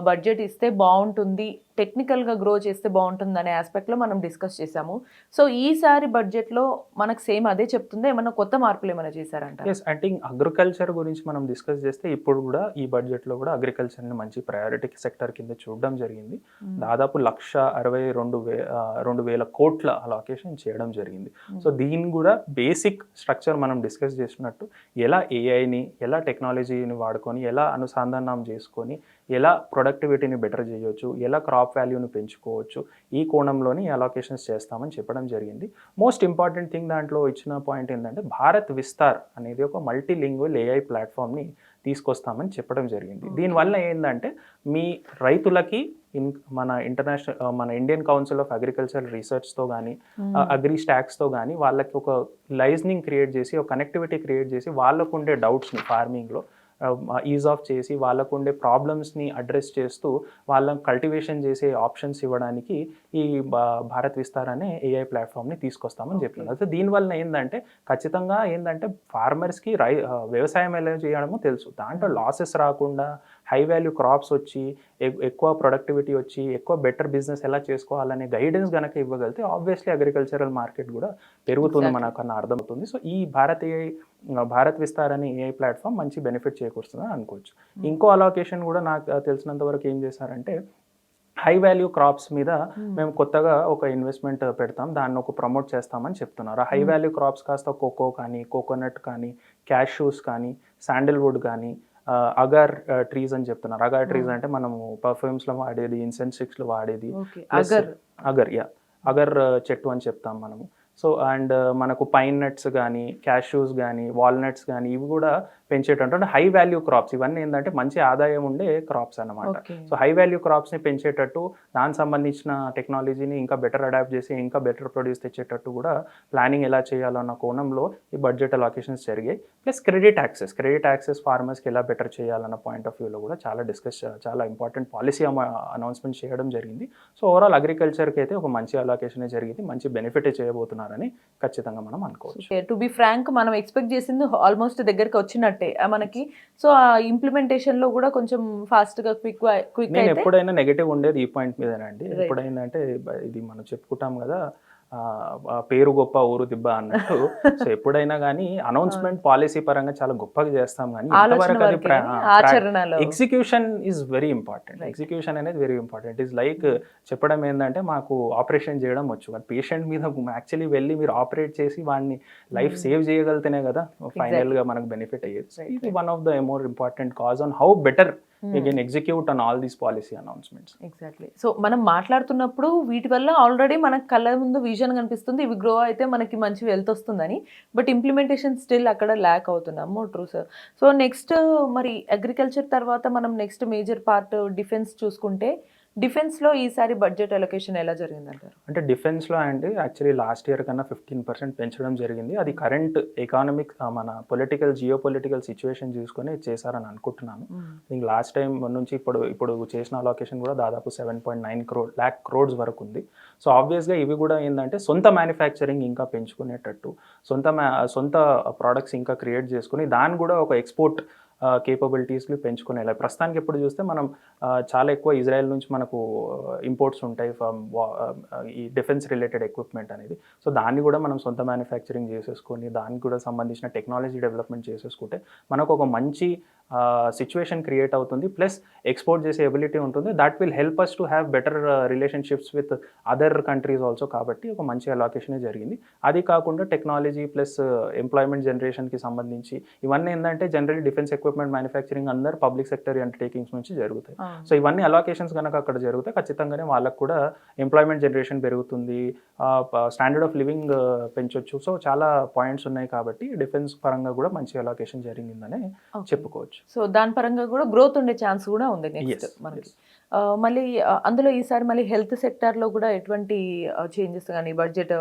బడ్జెట్ ఇస్తే బాగుంటుంది, టెక్నికల్గా గ్రో చేస్తే బాగుంటుంది అనే ఆస్పెక్ట్లో మనం డిస్కస్ చేసాము. సో ఈసారి బడ్జెట్లో మనకు సేమ్ అదే చెప్తుందా, ఏమన్నా కొత్త మార్పులు ఏమైనా చేశారంట? ఎస్, అంటే అగ్రికల్చర్ గురించి మనం డిస్కస్ చేస్తే ఇప్పుడు కూడా ఈ బడ్జెట్లో కూడా అగ్రికల్చర్ని మంచి ప్రయారిటీ సెక్టర్ కింద చూడడం జరిగింది. దాదాపు 1,62,000 కోట్ల అలొకేషన్ చేయడం జరిగింది. సో దీన్ని కూడా బేసిక్ స్ట్రక్చర్ మనం డిస్కస్ చేసినట్టు ఎలా ఏఐని ఎలా టెక్నాలజీని వాడుకొని ఎలా అనుసంధానం చేసుకొని ఎలా ప్రొడక్టివిటీని బెటర్ చేయొచ్చు, ఎలా క్రాప్ వాల్యూని పెంచుకోవచ్చు, ఈ కోణంలోని అలొకేషన్స్ చేస్తామని చెప్పడం జరిగింది. మోస్ట్ ఇంపార్టెంట్ థింగ్ దాంట్లో ఇచ్చిన పాయింట్ ఏంటంటే భారత్ విస్తార్ అనేది ఒక మల్టీలింగ్వల్ ఏఐ ప్లాట్ఫామ్ని తీసుకొస్తామని చెప్పడం జరిగింది. దీనివల్ల ఏంటంటే మీ రైతులకి మన ఇండియన్ కౌన్సిల్ ఆఫ్ అగ్రికల్చర్ రీసెర్చ్తో కానీ అగ్రి స్టాక్స్తో కానీ వాళ్ళకి ఒక లైజనింగ్ క్రియేట్ చేసి ఒక కనెక్టివిటీ క్రియేట్ చేసి వాళ్ళకు ఉండే డౌట్స్ని ఫార్మింగ్లో ఈజ్ ఆఫ్ చేసి వాళ్ళకు ఉండే ప్రాబ్లమ్స్ని అడ్రస్ చేస్తూ వాళ్ళని కల్టివేషన్ చేసే ఆప్షన్స్ ఇవ్వడానికి ఈ భారత్ విస్తార్ అనే ఏఐ ప్లాట్ఫామ్ని తీసుకొస్తామని చెప్తున్నారు. సో దీనివల్ల ఏంటంటే ఖచ్చితంగా ఏంటంటే ఫార్మర్స్కి వ్యవసాయం ఎలా చేయడమో తెలుసు, దాంట్లో లాసెస్ రాకుండా హై వాల్యూ క్రాప్స్ వచ్చి ఎక్కువ ప్రొడక్టివిటీ వచ్చి ఎక్కువ బెటర్ బిజినెస్ ఎలా చేసుకోవాలనే గైడెన్స్ కనుక ఇవ్వగలిగితే ఆబ్వియస్లీ అగ్రికల్చరల్ మార్కెట్ కూడా పెరుగుతుంది మనకన్నా అర్థమవుతుంది. సో ఈ భారత్ విస్తార్ అనే ఏఐ ప్లాట్ఫామ్ మంచి బెనిఫిట్ చేకూరుస్తుందని అనుకోవచ్చు. ఇంకో అలొకేషన్ కూడా నాకు తెలిసినంత వరకు ఏం చేశారంటే హై వాల్యూ క్రాప్స్ మీద మేము కొత్తగా ఒక ఇన్వెస్ట్మెంట్ పెడతాం, దాన్ని ఒక ప్రమోట్ చేస్తామని చెప్తున్నారు. హై వాల్యూ క్రాప్స్ కాస్త కోకో కానీ కోకోనట్ కానీ క్యాష్యూస్ కానీ శాండిల్వుడ్ కానీ అగర్ ట్రీస్ అని చెప్తున్నారు. అగర్ ట్రీస్ అంటే మనము పర్ఫ్యూమ్స్లో వాడేది, ఇన్సెన్స్ స్టిక్స్లో వాడేది అగర్ చెట్టు అని చెప్తాం మనము. సో అండ్ మనకు పైన్ నట్స్ కానీ క్యాష్యూస్ కానీ వాల్నట్స్ కానీ ఇవి కూడా పెంచేటట్టు హై వాల్యూ క్రాప్స్, ఇవన్నీ ఏంటంటే మంచి ఆదాయం ఉండే క్రాప్స్ అన్నమాట. సో హై వాల్యూ క్రాప్స్ని పెంచేటట్టు దానికి సంబంధించిన టెక్నాలజీని ఇంకా బెటర్ అడాప్ట్ చేసి ఇంకా బెటర్ ప్రొడ్యూస్ తెచ్చేటట్టు కూడా ప్లానింగ్ ఎలా చేయాలన్న కోణంలో ఈ బడ్జెట్ అలొకేషన్స్ జరిగాయి. ప్లస్ క్రెడిట్ యాక్సెస్ ఫార్మర్స్కి ఎలా బెటర్ చేయాలన్న పాయింట్ ఆఫ్ వ్యూలో కూడా చాలా ఇంపార్టెంట్ పాలసీ అనౌన్స్మెంట్ చేయడం జరిగింది. సో ఓవరాల్ అగ్రికల్చర్కి అయితే ఒక మంచి అలొకేషనే జరిగింది, మంచి బెనిఫిట్ చేయబోతున్నారని ఖచ్చితంగా మనం అనుకోవచ్చు. టు బి ఫ్రాంక్ మనం ఎక్స్పెక్ట్ చేసింది ఆల్మోస్ట్ దగ్గరికి వచ్చినట్టే మనకి. సో ఆ ఇంప్లిమెంటేషన్ లో కూడా కొంచెం ఫాస్ట్ గా క్విక్ నేను ఎప్పుడైనా నెగటివ్ ఉండేది ఈ పాయింట్ మీదేనండి. ఎప్పుడైనా అంటే ఇది మనం చెప్పుకుంటాం కదా పేరు గొప్ప ఊరు దిబ్బ అన్నట్టు. సో ఎప్పుడైనా కానీ అనౌన్స్మెంట్ పాలసీ పరంగా చాలా గొప్పగా చేస్తాం, కానీ execution is very important. Execution అనేది వెరీ ఇంపార్టెంట్. ఈజ్ లైక్ చెప్పడం ఏంటంటే మాకు ఆపరేషన్ చేయడం వచ్చు, కానీ పేషెంట్ మీద యాక్చువల్లీ వెళ్ళి మీరు ఆపరేట్ చేసి వాడిని లైఫ్ సేవ్ చేయగలితేనే కదా ఫైనల్గా మనకు బెనిఫిట్ అయ్యేది. ఇది one of the more important cause on how better we can execute on all these policy announcements. Exactly. So మనం మాట్లాడుతున్నప్పుడు వీటి వల్ల ఆల్రెడీ మనకు కళ్ళ ముందు విజన్ కనిపిస్తుంది, ఇవి గ్రో అయితే మనకి మంచి వెల్త్ వస్తుందని. బట్ ఇంప్లిమెంటేషన్ స్టిల్ అక్కడ ల్యాక్ అవుతున్నాము. True sir. సో నెక్స్ట్ మరి అగ్రికల్చర్ తర్వాత మనం నెక్స్ట్ మేజర్ పార్ట్ డిఫెన్స్ చూసుకుంటే, డిఫెన్స్లో ఈసారి బడ్జెట్ అలొకేషన్ ఎలా జరిగిందంటారు? అంటే డిఫెన్స్లో అండి యాక్చువల్లీ లాస్ట్ ఇయర్ కన్నా 15% పెంచడం జరిగింది. అది కరెంట్ ఎకానమిక్ మన జియో పొలిటికల్ సిచ్యువేషన్ చూసుకొని చేశారని అనుకుంటున్నాను. ఇంక లాస్ట్ టైం నుంచి ఇప్పుడు చేసిన అలొకేషన్ కూడా దాదాపు 7.9 lakh crores వరకు ఉంది. సో ఆబ్వియస్గా ఇవి కూడా ఏంటంటే సొంత మ్యానుఫ్యాక్చరింగ్ ఇంకా పెంచుకునేటట్టు, సొంత ప్రోడక్ట్స్ ఇంకా క్రియేట్ చేసుకుని దాన్ని కూడా ఒక ఎక్స్పోర్ట్ కేపబిలిటీస్ని పెంచుకునేలా. ప్రస్తుతానికి ఎప్పుడు చూస్తే మనం చాలా ఎక్కువ ఇజ్రాయెల్ నుంచి మనకు ఇంపోర్ట్స్ ఉంటాయి ఫ్రమ్ ఈ డిఫెన్స్ రిలేటెడ్ ఎక్విప్మెంట్ అనేది. సో దాన్ని కూడా మనం సొంత మ్యానుఫ్యాక్చరింగ్ చేసేసుకొని దానికి కూడా సంబంధించిన టెక్నాలజీ డెవలప్మెంట్ చేసేసుకుంటే మనకు ఒక మంచి సిచ్యువేషన్ క్రియేట్ అవుతుంది. ప్లస్ ఎక్స్పోర్ట్ చేసే ఎబిలిటీ ఉంటుంది. That will help us to have better relationships with other countries also. కాబట్టి ఒక మంచి అలొకేషనే జరిగింది. అది కాకుండా టెక్నాలజీ ప్లస్ ఎంప్లాయ్మెంట్ జనరేషన్కి సంబంధించి ఇవన్నీ ఏంటంటే జనరల్లీ డిఫెన్స్ ఎక్విప్మెంట్ మ్యానుఫ్యాక్చరింగ్ అందరు పబ్లిక్ సెక్టర్ అండర్టేకింగ్స్ నుంచి జరుగుతాయి. సో ఇవన్నీ అలొకేషన్స్ కనుక అక్కడ జరుగుతాయి ఖచ్చితంగానే వాళ్ళకు కూడా ఎంప్లాయ్మెంట్ జనరేషన్ పెరుగుతుంది, స్టాండర్డ్ ఆఫ్ లివింగ్ పెంచొచ్చు. సో చాలా పాయింట్స్ ఉన్నాయి కాబట్టి డిఫెన్స్ పరంగా కూడా మంచి అలొకేషన్ జరిగిందని చెప్పుకోవచ్చు. సో దాని పరంగా కూడా గ్రోత్ ఉండే ఛాన్స్ కూడా ఉంది నెక్స్ట్ మనకి. మళ్ళీ అందులో ఈసారి మళ్ళీ హెల్త్ సెక్టార్లో కూడా ఎటువంటి చేంజెస్ కానీ బడ్జెట్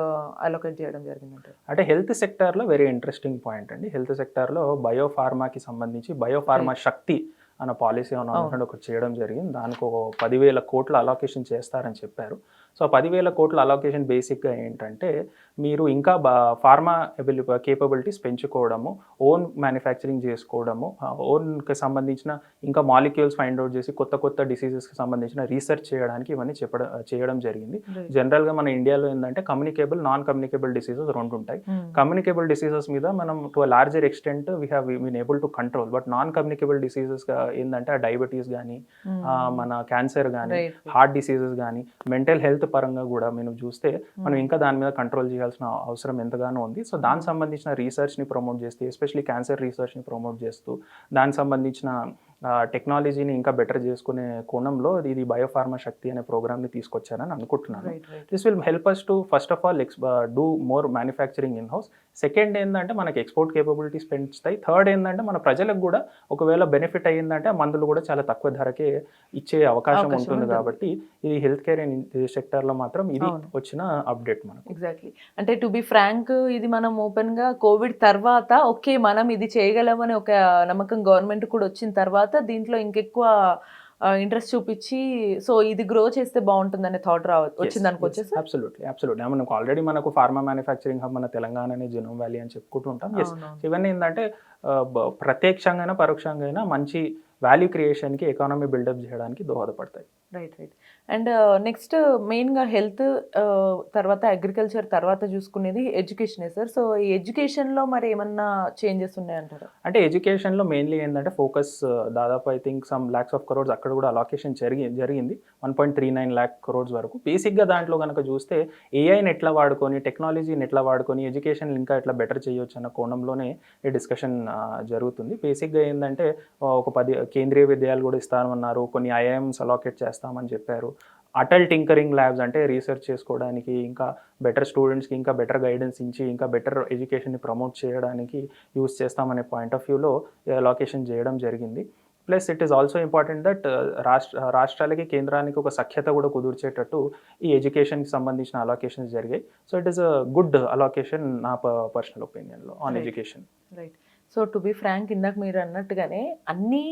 అలొకేట్ చేయడం జరిగిందంటారు? అంటే హెల్త్ సెక్టార్లో వెరీ ఇంట్రెస్టింగ్ పాయింట్ అండి. హెల్త్ సెక్టార్లో బయోఫార్మాకి సంబంధించి బయోఫార్మా శక్తి అన్న పాలసీ అనౌన్స్మెంట్ ఒకటి చేయడం జరిగింది. దానికి ఒక 10,000 కోట్ల అలొకేషన్ చేస్తారని చెప్పారు. సో 10,000 కోట్ల అలొకేషన్ బేసిక్గా ఏంటంటే మీరు ఇంకా ఫార్మా కేపబిలిటీస్ పెంచుకోవడము, ఓన్ మ్యానుఫ్యాక్చరింగ్ చేసుకోవడము, ఓన్కి సంబంధించిన ఇంకా మాలిక్యూల్స్ ఫైండ్ అవుట్ చేసి కొత్త డిసీజెస్కి సంబంధించిన రీసెర్చ్ చేయడానికి ఇవన్నీ చేయడం జరిగింది. జనరల్గా మన ఇండియాలో ఏంటంటే కమ్యూనికేబుల్, నాన్ కమ్యూనికేబుల్ డిసీజెస్ రెండు ఉంటాయి. కమ్యూనికేబుల్ డిసీజెస్ మీద మనం to a larger extent we have been able to control. But non communicable diseases ఏంటంటే డయాబెటీస్ కానీ, మన క్యాన్సర్ కానీ, హార్ట్ డిసీజెస్ కానీ, మెంటల్ హెల్త్ పరంగా కూడా మనం చూస్తే మనం ఇంకా దాని మీద కంట్రోల్ చేయాల్సిన అవసరం ఎంతగానో ఉంది. సో దానికి సంబంధించిన రీసెర్చ్ని ప్రమోట్ చేస్తూ, ఎస్పెషలీ క్యాన్సర్ రీసెర్చ్ని ప్రమోట్ చేస్తూ దానికి సంబంధించిన టెక్నాలజీని ఇంకా బెటర్ చేసుకునే కోణంలో ఇది బయోఫార్మా శక్తి అనే ప్రోగ్రామ్ని తీసుకొచ్చారని అనుకుంటున్నాను. This will help us to first of all do more manufacturing in house. Second ఏంటంటే మనకి ఎక్స్పోర్ట్ కేపబిలిటీస్ పెంచుతాయి. థర్డ్ ఏంటంటే మన ప్రజలకు కూడా ఒకవేళ బెనిఫిట్ అయ్యిందంటే ఆ మందులు కూడా చాలా తక్కువ ధరకే ఇచ్చే అవకాశం ఉంటుంది. కాబట్టి ఇది హెల్త్ కేర్ సెక్టర్లో మాత్రం ఇది వచ్చిన అప్డేట్ మనకు. ఎగ్జాక్ట్లీ. అంటే టు బి ఫ్రాంక్, ఇది మనం ఓపెన్గా కోవిడ్ తర్వాత ఓకే మనం ఇది చేయగలమని ఒక నమ్మకం గవర్నమెంట్ కూడా వచ్చిన తర్వాత దీంట్లో ఇంకెక్కువ ఇంట్రెస్ట్ చూపించి సో ఇది గ్రో చేస్తే బాగుంటుందనే థాట్ వచ్చింది అనుకోవచ్చు. అబ్సల్యూట్లీ. మనకు ఆల్రెడీ మనకు ఫార్మా మ్యానుఫ్యాక్చరింగ్ హబ్ మన తెలంగాణనే జెనోమ్ వ్యాలీ అని చెప్పుకుంటూ ఉంటాం. ఇవన్నీ ఏంటంటే ప్రత్యక్షంగా పరోక్షంగా మంచి వాల్యూ క్రియేషన్కి, ఎకానమీ బిల్డప్ చేయడానికి దోహదపడతాయి. రైట్. అండ్ నెక్స్ట్ మెయిన్గా హెల్త్ తర్వాత అగ్రికల్చర్ తర్వాత చూసుకునేది ఎడ్యుకేషనే సార్. సో ఈ ఎడ్యుకేషన్లో మరి ఏమన్నా చేంజెస్ ఉన్నాయంటారు? అంటే ఎడ్యుకేషన్లో మెయిన్లీ ఏంటంటే ఫోకస్ దాదాపు I think some lakhs of crores అక్కడ కూడా అలొకేషన్ జరిగింది 1.39 lakh crores వరకు. బేసిక్గా దాంట్లో కనుక చూస్తే ఏఐని ఎట్లా వాడుకొని, టెక్నాలజీని ఎట్లా వాడుకొని ఎడ్యుకేషన్ ఇంకా ఎట్లా బెటర్ చేయొచ్చు అన్న కోణంలోనే ఈ డిస్కషన్ జరుగుతుంది. బేసిక్గా ఏంటంటే ఒక 10 కేంద్రీయ విద్యాలయాలు కూడా ఇస్తామన్నారు, కొన్ని ఐఐఎమ్స్ అలొకేట్ చేస్తామని చెప్పారు. అటల్ టింకరింగ్ ల్యాబ్స్ అంటే రీసెర్చ్ చేసుకోవడానికి, ఇంకా బెటర్ స్టూడెంట్స్కి ఇంకా బెటర్ గైడెన్స్ ఇచ్చి ఇంకా బెటర్ ఎడ్యుకేషన్ని ప్రమోట్ చేయడానికి యూస్ చేస్తామనే పాయింట్ ఆఫ్ వ్యూలో అలొకేషన్ చేయడం జరిగింది. Plus it is also important that రాష్ట్రాలకి కేంద్రానికి ఒక సఖ్యత కూడా కుదిర్చేటట్టు ఈ ఎడ్యుకేషన్కి సంబంధించిన అలొకేషన్స్ జరిగాయి. So it is a good allocation నా పర్సనల్ ఒపీనియన్లో on education. Right. So to be frank, ఇందాక మీరు అన్నట్టుగానే అన్ని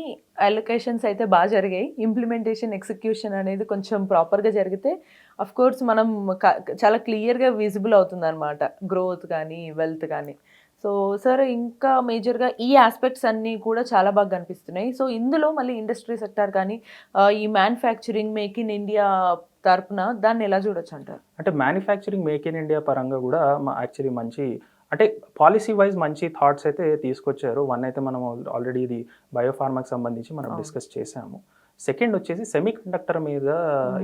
అలొకేషన్స్ అయితే బాగా జరిగాయి. ఇంప్లిమెంటేషన్, ఎగ్జిక్యూషన్ అనేది కొంచెం ప్రాపర్గా జరిగితే అఫ్ కోర్స్ మనం చాలా క్లియర్గా విజిబుల్ అవుతుంది అనమాట, గ్రోత్ కానీ వెల్త్ కానీ. సో సార్ ఇంకా మేజర్గా ఈ ఆస్పెక్ట్స్ అన్నీ కూడా చాలా బాగా కనిపిస్తున్నాయి. సో ఇందులో మళ్ళీ ఇండస్ట్రీ సెక్టార్ కానీ ఈ మ్యానుఫ్యాక్చరింగ్, మేక్ ఇన్ ఇండియా తరపున దాన్ని ఎలా చూడొచ్చు అంటారు? అంటే మ్యానుఫ్యాక్చరింగ్, మేక్ ఇన్ ఇండియా పరంగా కూడా యాక్చువల్లీ మంచి అంటే పాలసీ వైజ్ మంచి థాట్స్ అయితే తీసుకొచ్చారు. వన్ అయితే మనం ఆల్రెడీ ఇది బయోఫార్మాకి సంబంధించి మనం డిస్కస్ చేసాము. సెకండ్ వచ్చేసి సెమీ కండక్టర్ మీద,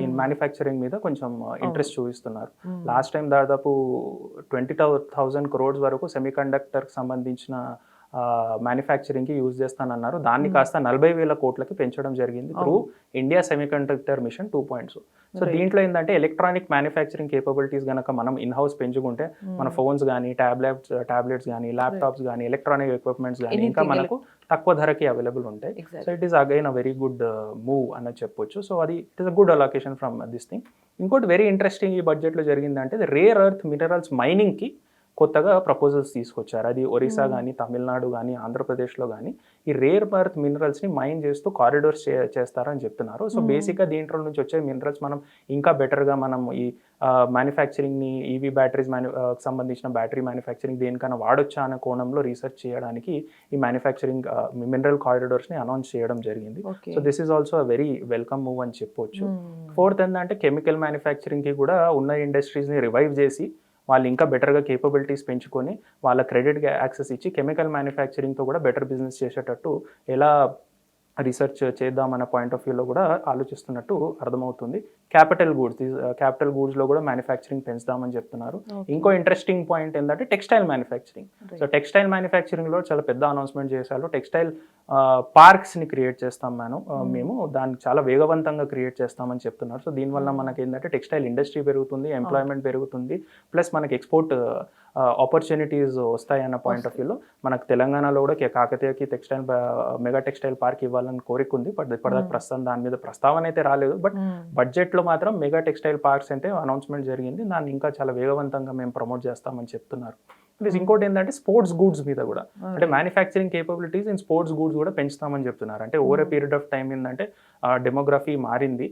ఇన్ మ్యానుఫ్యాక్చరింగ్ మీద కొంచెం ఇంట్రెస్ట్ చూపిస్తున్నారు. లాస్ట్ టైం దాదాపు 20,000 crores వరకు సెమీ కండక్టర్కి సంబంధించిన మ్యానుఫ్యాక్చరింగ్కి యూజ్ చేస్తానన్నారు. దాన్ని కాస్త 40,000 కోట్లకి పెంచడం జరిగింది through India semiconductor machine 2.0. So దీంట్లో ఏంటంటే ఎలక్ట్రానిక్ మ్యానుఫ్యాక్చరింగ్ కేపబిలిటీస్ కనుక మనం ఇన్ హౌస్ పెంచుకుంటే మన ఫోన్స్ కానీ టాబ్లెట్స్ కానీ ల్యాప్టాప్స్ కానీ ఎలక్ట్రానిక్ ఎక్విప్మెంట్స్ కానీ ఇంకా మనకు తక్కువ ధరకి అవైలబుల్ ఉంటాయి. So it is again a very good move అన్నది చెప్పొచ్చు. సో అది it is a good allocation from this thing. ఇంకోటి వెరీ ఇంట్రెస్టింగ్ ఈ బడ్జెట్లో జరిగిందంటే రేర్ ఎర్త్ మినరల్స్ మైనింగ్కి కొత్తగా ప్రపోజల్స్ తీసుకొచ్చారు. అది ఒరిస్సా కానీ తమిళనాడు కానీ ఆంధ్రప్రదేశ్లో కానీ ఈ రేర్ ఎర్త్ మినరల్స్ని మైన్ చేస్తూ కారిడోర్స్ చేస్తారని చెప్తున్నారు. సో బేసిక్గా దీంట్లో నుంచి వచ్చే మినరల్స్ మనం ఇంకా బెటర్గా మనం ఈ మ్యానుఫ్యాక్చరింగ్ని ఈవీ బ్యాటరీస్ సంబంధించిన బ్యాటరీ మ్యానుఫ్యాక్చరింగ్ దేనికైనా వాడొచ్చా అనే కోణంలో రీసెర్చ్ చేయడానికి ఈ మ్యానుఫ్యాక్చరింగ్ మినరల్ కారిడోర్స్ని అనౌన్స్ చేయడం జరిగింది. So this is also a very welcome move అని చెప్పొచ్చు. ఫోర్త్ ఏంటంటే కెమికల్ మ్యానుఫ్యాక్చరింగ్కి కూడా ఉన్న ఇండస్ట్రీస్ని రివైవ్ చేసి వాళ్ళు ఇంకా బెటర్గా కేపబిలిటీస్ పెంచుకొని వాళ్ళ క్రెడిట్గా యాక్సెస్ ఇచ్చి కెమికల్ మ్యానుఫ్యాక్చరింగ్తో కూడా బెటర్ బిజినెస్ చేసేటట్టు ఎలా రీసెర్చ్ చేద్దామన్న పాయింట్ ఆఫ్ వ్యూలో కూడా ఆలోచిస్తున్నట్టు అర్థమవుతుంది. క్యాపిటల్ గూడ్స్లో కూడా మ్యానుఫ్యాక్చరింగ్ పెంచుదామని చెప్తున్నారు. ఇంకో ఇంట్రెస్టింగ్ పాయింట్ ఏంటంటే టెక్స్టైల్ మ్యానుఫ్యాక్చరింగ్. సో టెక్స్టైల్ మ్యానుఫ్యాక్చరింగ్లో చాలా పెద్ద అనౌన్స్మెంట్ చేశారు. టెక్స్టైల్ పార్క్స్ని క్రియేట్ చేస్తాం మేము దాన్ని చాలా వేగవంతంగా క్రియేట్ చేస్తామని చెప్తున్నారు. సో దీనివల్ల మనకి ఏంటంటే టెక్స్టైల్ ఇండస్ట్రీ పెరుగుతుంది, ఎంప్లాయ్మెంట్ పెరుగుతుంది, ప్లస్ మనకి ఎక్స్పోర్ట్ ఆపర్చునిటీస్ వస్తాయన్న పాయింట్ ఆఫ్ వ్యూలో మనకు తెలంగాణలో కూడా కాకతీయకి మెగా టెక్స్టైల్ పార్క్ ఇవ్వాలని కోరిక ఉంది. బట్ ఇప్పటిదాకా ప్రస్తుతం దాని మీద ప్రస్తావన అయితే రాలేదు. బట్ బడ్జెట్లో మాత్రం మెగా టెక్స్టైల్ పార్క్స్ అంటే అనౌన్స్మెంట్ జరిగింది. దాన్ని ఇంకా చాలా వేగవంతంగా మేము ప్రమోట్ చేస్తామని చెప్తున్నారు. ప్లస్ ఇంకోటి ఏంటంటే స్పోర్ట్స్ గూడ్స్ మీద కూడా అంటే manufacturing capabilities in sports goods కూడా పెంచుతామని చెప్తున్నారు. అంటే over a period of time ఏంటంటే డెమోగ్రఫీ మారింది.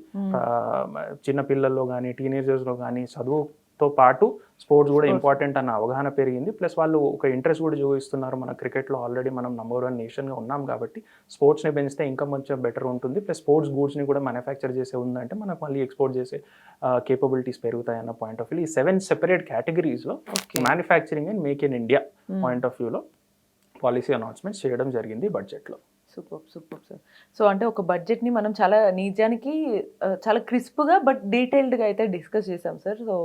చిన్న పిల్లల్లో కానీ టీనేజర్స్లో కానీ చదువుతో పాటు స్పోర్ట్స్ కూడా ఇంపార్టెంట్ అన్న అవగాహన పెరిగింది. ప్లస్ వాళ్ళు ఒక ఇంట్రెస్ట్ కూడా చూపిస్తున్నారు. మన క్రికెట్లో ఆల్రెడీ మనం నంబర్ 1 నేషన్గా ఉన్నాం కాబట్టి స్పోర్ట్స్ని పెంచితే ఇంకా కొంచెం బెటర్ ఉంటుంది. ప్లస్ స్పోర్ట్స్ గూడ్స్ని కూడా మ్యానుఫ్యాక్చర్ చేసే ఉందంటే మనకు మళ్ళీ ఎక్స్పోర్ట్ చేసే కేపబిలిటీస్ పెరుగుతాయి అన్న పాయింట్ ఆఫ్ వ్యూ ఈ 7 సెపరేట్ కేటగిరీస్లో manufacturing and make in India point of వ్యూలో పాలసీ అనౌన్స్మెంట్స్ చేయడం జరిగింది బడ్జెట్లో. Super sir. సో అంటే ఒక బడ్జెట్ని మనం చాలా నిజానికి చాలా క్రిస్ప్గా బట్ డీటెయిల్డ్గా అయితే డిస్కస్ చేసాం సార్. సో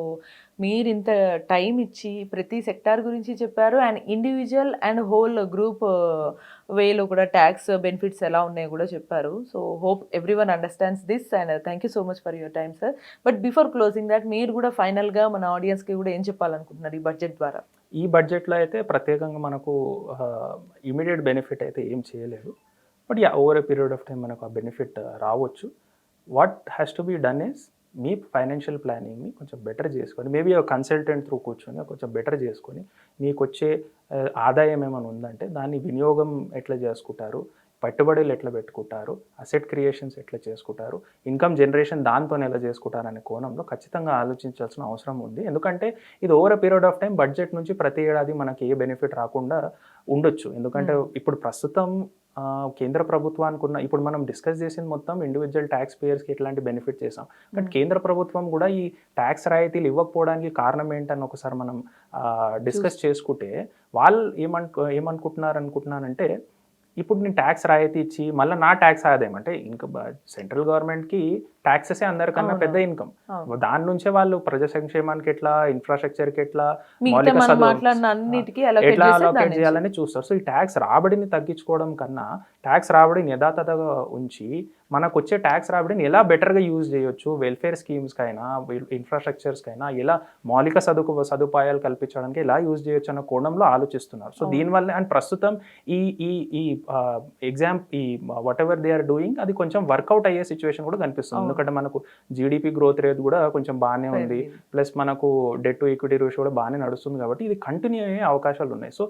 మీరు ఇంత టైం ఇచ్చి ప్రతి సెక్టార్ గురించి చెప్పారు and individual and whole group వేలో కూడా ట్యాక్స్ బెనిఫిట్స్ ఎలా ఉన్నాయో కూడా చెప్పారు. So hope every one understands this and thank you so much for your time sir. But before closing that మీరు కూడా ఫైనల్గా మన ఆడియన్స్కి కూడా ఏం చెప్పాలనుకుంటున్నారు ఈ బడ్జెట్ ద్వారా? ఈ బడ్జెట్లో అయితే ప్రత్యేకంగా మనకు ఇమీడియట్ బెనిఫిట్ అయితే ఏం చేయలేదు. But over a period of time మనకు ఆ బెనిఫిట్ రావచ్చు. What has to be done is మీ ఫైనాన్షియల్ ప్లానింగ్ని కొంచెం బెటర్ చేసుకొని మేబీ కన్సల్టెంట్ త్రూ కూర్చొని కొంచెం బెటర్ చేసుకొని మీకు వచ్చే ఆదాయం ఏమైనా ఉందంటే దాన్ని వినియోగం ఎట్లా చేసుకుంటారు, పెట్టుబడులు ఎట్లా పెట్టుకుంటారు, అసెట్ క్రియేషన్స్ ఎట్లా చేసుకుంటారు, ఇన్కమ్ జనరేషన్ దాంతో ఎలా చేసుకుంటారు అనే కోణంలో ఖచ్చితంగా ఆలోచించాల్సిన అవసరం ఉంది. ఎందుకంటే ఇది over a period of time budget నుంచి ప్రతి ఏడాది మనకి ఏ బెనిఫిట్ రాకుండా ఉండొచ్చు. ఎందుకంటే ఇప్పుడు ప్రస్తుతం కేంద్ర ప్రభుత్వానికి ఉన్న ఇప్పుడు మనం డిస్కస్ చేసింది మొత్తం ఇండివిజువల్ ట్యాక్స్ పేయర్స్కి ఎట్లాంటి బెనిఫిట్ చేసాం. బట్ కేంద్ర ప్రభుత్వం కూడా ఈ ట్యాక్స్ రాయితీలు ఇవ్వకపోవడానికి కారణం ఏంటని ఒకసారి మనం డిస్కస్ చేసుకుంటే వాళ్ళు ఏమనుకుంటున్నారంటే ఇప్పుడు నేను ట్యాక్స్ రాయితీ ఇచ్చి మళ్ళీ నా ట్యాక్స్ ఆదాయం అంటే ఇంకా సెంట్రల్ గవర్నమెంట్కి ట్యాక్సెసే అందరికన్నా పెద్ద ఇన్కమ్. దాని నుంచే వాళ్ళు ప్రజా సంక్షేమానికి ఎట్లా, ఇన్ఫ్రాస్ట్రక్చర్కి ఎట్లా, మౌలిక ఎట్లా అలోకేట్ చేయాలని చూస్తారు. సో ఈ ట్యాక్స్ రాబడిని తగ్గించుకోవడం కన్నా ట్యాక్స్ రాబడిని యథాతథగా ఉంచి మనకు వచ్చే ట్యాక్స్ రాబడిని ఎలా బెటర్గా యూజ్ చేయొచ్చు, వెల్ఫేర్ స్కీమ్స్కైనా ఇన్ఫ్రాస్ట్రక్చర్స్కైనా ఎలా మౌలిక సదుపాయాలు కల్పించడానికి ఎలా యూజ్ చేయొచ్చు అన్న కోణంలో ఆలోచిస్తున్నారు. సో దీనివల్ల అండ్ ప్రస్తుతం ఈ whatever they are doing అది కొంచెం వర్కౌట్ అయ్యే సిచ్యువేషన్ కూడా కనిపిస్తుంది. ఎందుకంటే మనకు జీడిపి గ్రోత్ రేట్ కూడా కొంచెం బాగానే ఉంది, ప్లస్ మనకు డెట్ టు ఈక్విటీ రేషియో కూడా బాగానే నడుస్తుంది కాబట్టి ఇది కంటిన్యూ అయ్యే అవకాశాలు ఉన్నాయి. సో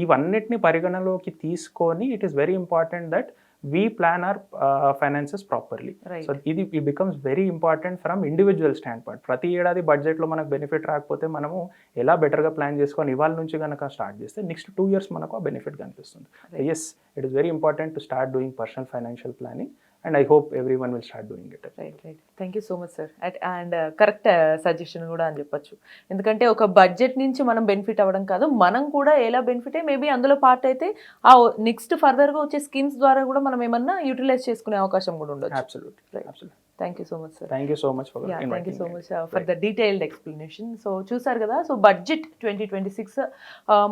ఇవన్నిటిని పరిగణలోకి తీసుకొని it is very important that we plan our finances properly. So it becomes very important from individual standpoint. ప్రతి ఏడాది బడ్జెట్లో మనకు బెనిఫిట్ రాకపోతే మనము ఎలా బెటర్గా ప్లాన్ చేసుకొని ఇవాళ నుంచి కనుక స్టార్ట్ చేస్తే నెక్స్ట్ 2 years మనకు ఆ బెనిఫిట్ కనిపిస్తుంది. Yes, it is very important to start doing personal financial planning and I hope everyone will start doing it. Right. Thank you so much sir. And correct suggestion కూడా అని చెప్పొచ్చు. ఎందుకంటే ఒక budget నుంచి మనం benefit అవ్వడం కాదు, మనం కూడా ఎలా బెనిఫిట్ మేబీ అందులో పార్ట్ అయితే ఆ నెక్స్ట్ ఫర్దర్గా వచ్చే స్కీమ్స్ ద్వారా కూడా మనం ఏమన్నా యూటిలైజ్ చేసుకునే అవకాశం కూడా ఉండొచ్చు. Absolutely, Right. Absolutely. Thank you so much sir. Thank you so much for thank you so much for the detailed explanation. So చూసారు కదా, సో బడ్జెట్ 2026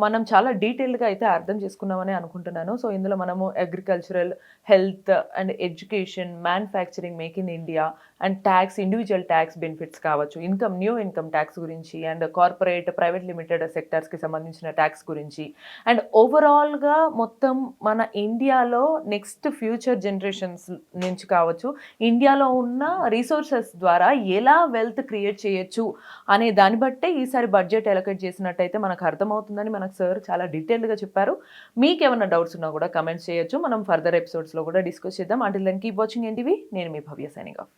మనం చాలా డీటెయిల్డ్గా అయితే అర్థం చేసుకున్నామని అనుకుంటున్నాను. సో ఇందులో మనము agricultural, health and education, manufacturing, make in India and tax, individual tax benefits కావచ్చు, న్యూ ఇన్కమ్ ట్యాక్స్ గురించి అండ్ కార్పొరేట్, ప్రైవేట్ లిమిటెడ్ సెక్టార్స్కి సంబంధించిన ట్యాక్స్ గురించి అండ్ ఓవరాల్గా మొత్తం మన ఇండియాలో నెక్స్ట్ ఫ్యూచర్ జనరేషన్స్ నుంచి కావచ్చు, ఇండియాలో ఉన్న రిసోర్సెస్ ద్వారా ఎలా వెల్త్ క్రియేట్ చేయొచ్చు అనే దాన్ని బట్టే ఈసారి బడ్జెట్ అలొకేట్ చేసినట్టయితే మనకు అర్థమవుతుందని మనకు సార్ చాలా డీటెయిల్డ్గా చెప్పారు. మీకు ఏమైనా డౌట్స్ ఉన్నా కూడా కమెంట్స్ చేయొచ్చు, మనం ఫర్దర్ ఎపిసోడ్స్లో కూడా డిస్కస్ చేద్దాం. Until then keep watching NTV. నేను మీ భవ్య సైనింగ్ ఆఫ్.